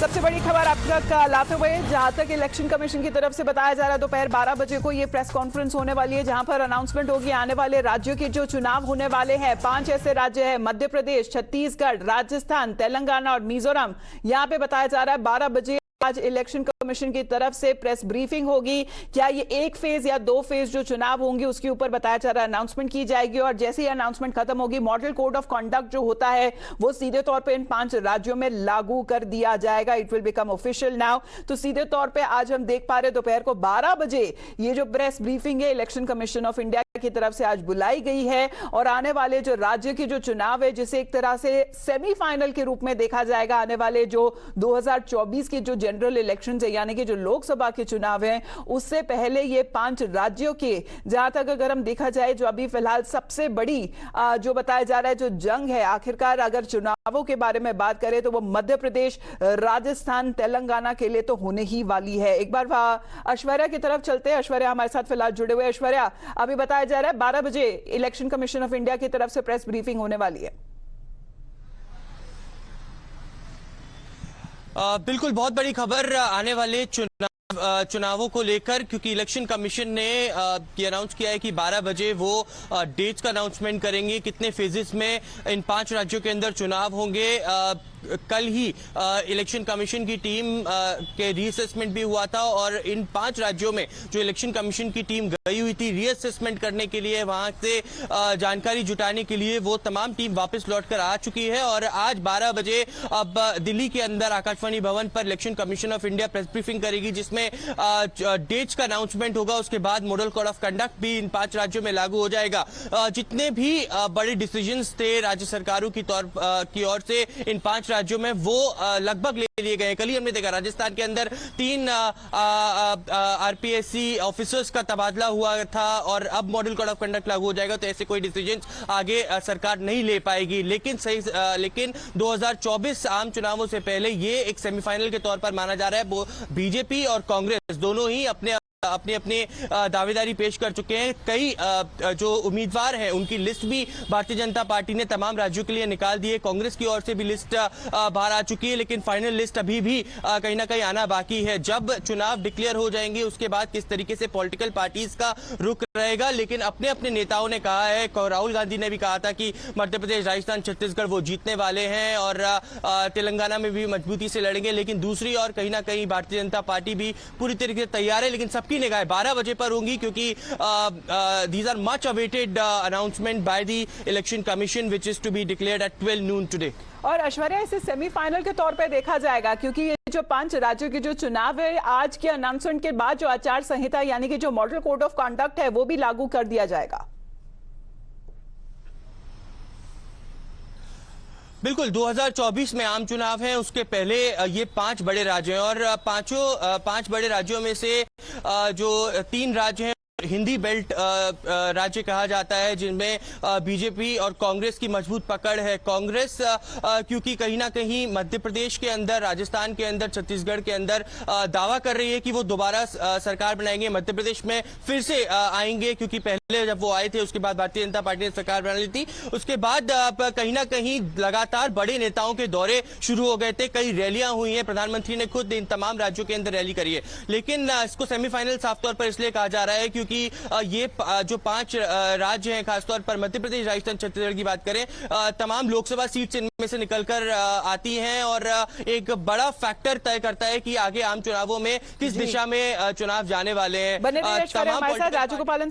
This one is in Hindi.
सबसे बड़ी खबर अब तक लाते हुए, जहां तक इलेक्शन कमीशन की तरफ से बताया जा रहा है, दोपहर 12 बजे को ये प्रेस कॉन्फ्रेंस होने वाली है, जहां पर अनाउंसमेंट होगी आने वाले राज्यों के जो चुनाव होने वाले हैं। 5 ऐसे राज्य हैं, मध्य प्रदेश, छत्तीसगढ़, राजस्थान, तेलंगाना और मिजोरम। यहां पे बताया जा रहा है 12 बजे आज इलेक्शन कमीशन की तरफ से प्रेस ब्रीफिंग होगी। क्या ये एक फेज या 2 फेज जो चुनाव होंगे उसके ऊपर बताया जा रहा है अनाउंसमेंट की जाएगी, और जैसे ही अनाउंसमेंट खत्म होगी मॉडल कोड ऑफ कंडक्ट जो होता है वो सीधे तौर पे इन 5 राज्यों में लागू कर दिया जाएगा। It will become official now. तो सीधे तौर पे आज हम देख पा रहे दोपहर को 12 बजे ये जो प्रेस ब्रीफिंग है इलेक्शन कमीशन ऑफ इंडिया की तरफ से आज बुलाई गई है, और आने वाले जो राज्य के जो चुनाव है जिसे एक तरह से सेमीफाइनल के रूप में देखा जाएगा। आने वाले जो 2024 के जो जनरल इलेक्शन है यानी कि जो लोकसभा के चुनाव हैं उससे पहले ये 5 राज्यों के, जहां तक अगर हम देखा जाए जो अभी फिलहाल सबसे बड़ी जो बताया जा रहा है जो जंग है, आखिरकार अगर चुनावों के बारे में बात करें तो वो मध्य प्रदेश, राजस्थान, तेलंगाना के लिए तो होने ही वाली है। एक बार ऐश्वर्या की तरफ चलते हैं। ऐश्वर्या हमारे साथ फिलहाल जुड़े हुए। ऐश्वर्या, अभी बताया जा रहा है 12 बजे इलेक्शन कमीशन ऑफ इंडिया की तरफ से प्रेस ब्रीफिंग होने वाली है। बिल्कुल, बहुत बड़ी खबर आने वाले चुनावों को लेकर, क्योंकि इलेक्शन कमीशन ने ये अनाउंस किया है कि 12 बजे वो डेट्स का अनाउंसमेंट करेंगे, कितने फेजेस में इन 5 राज्यों के अंदर चुनाव होंगे। कल ही इलेक्शन कमीशन की टीम के रीअसेसमेंट भी हुआ था, और इन 5 राज्यों में जो इलेक्शन कमीशन की टीम गई हुई थी रीअसेसमेंट करने के लिए, वहां से जानकारी जुटाने के लिए, वो तमाम टीम वापस लौटकर आ चुकी है। और आज 12 बजे अब दिल्ली के अंदर आकाशवाणी भवन पर election commission of India press briefing करेगी, जिसमें डेट्स का अनाउंसमेंट होगा। उसके बाद मॉडल कोड ऑफ कंडक्ट भी इन 5 राज्यों में लागू हो जाएगा। जितने भी बड़े डिसीजंस थे राज्य सरकारों की ओर से इन 5 राज्यों में, वो लगभग ले लिए गए। कल ही हमने देखा राजस्थान के अंदर 3 आरपीएससी ऑफिसर्स का तबादला हुआ था, और अब मॉडल कोड ऑफ कंडक्ट लागू हो जाएगा, तो ऐसे कोई डिसीजंस आगे सरकार नहीं ले पाएगी। लेकिन 2024 आम चुनावों से पहले ये एक सेमीफाइनल के तौर पर माना जा रहा है। बीजेपी और कांग्रेस दोनों ही अपने दावेदारी पेश कर चुके हैं। कई जो उम्मीदवार हैं उनकी लिस्ट भी भारतीय जनता पार्टी ने तमाम राज्यों के लिए निकाल दी है। कांग्रेस की ओर से भी लिस्ट बाहर आ चुकी है, लेकिन फाइनल लिस्ट अभी भी कहीं ना कहीं आना बाकी है। जब चुनाव डिक्लेयर हो जाएंगे उसके बाद किस तरीके से पॉलिटिकल पार्टीज का रुख रहेगा, लेकिन अपने अपने नेताओं ने कहा है, राहुल गांधी ने भी कहा था कि मध्य प्रदेश, राजस्थान, छत्तीसगढ़ वो जीतने वाले हैं, और तेलंगाना में भी मजबूती से लड़ेंगे। लेकिन दूसरी ओर कहीं ना कहीं भारतीय जनता पार्टी भी पूरी तरीके से तैयार है, लेकिन सबकी निगाहें 12 बजे पर होंगी, क्योंकि these are much awaited announcement by the election commission which is to be declared at 12 noon today. और ऐश्वर्या, इसे सेमीफाइनल के तौर पे देखा जाएगा, क्योंकि ये जो 5 राज्यों के जो चुनाव है आज के अनाउंसमेंट के बाद जो आचार संहिता यानी कि जो मॉडल कोड ऑफ कंडक्ट है वो भी लागू कर दिया जाएगा। बिल्कुल, 2024 में आम चुनाव है, उसके पहले ये 5 बड़े राज्य हैं, और 5 बड़े राज्यों में से जो 3 राज्य हैं हिंदी बेल्ट राज्य कहा जाता है, जिनमें बीजेपी और कांग्रेस की मजबूत पकड़ है। कांग्रेस क्योंकि कहीं ना कहीं मध्य प्रदेश के अंदर, राजस्थान के अंदर, छत्तीसगढ़ के अंदर दावा कर रही है कि वो दोबारा सरकार बनाएंगे, मध्य प्रदेश में फिर से आएंगे, क्योंकि पहले जब वो आए थे उसके बाद भारतीय जनता पार्टी ने सरकार बना ली थी। उसके बाद कहीं ना कहीं लगातार बड़े नेताओं के दौरे शुरू हो गए थे, कई रैलियां हुई हैं, प्रधानमंत्री ने खुद इन तमाम राज्यों के अंदर रैली करी है। लेकिन इसको सेमीफाइनल साफ तौर पर इसलिए कहा जा रहा है क्योंकि ये जो 5 राज्य हैं, खासतौर पर मध्य प्रदेश, राजस्थान, छत्तीसगढ़ की बात करें, तमाम लोकसभा सीट्स इनमें से निकलकर आती हैं, और एक बड़ा फैक्टर तय करता है कि आगे आम चुनावों में किस दिशा में चुनाव जाने वाले हैं। बने रहिए हमारे साथ, राजगोपालन।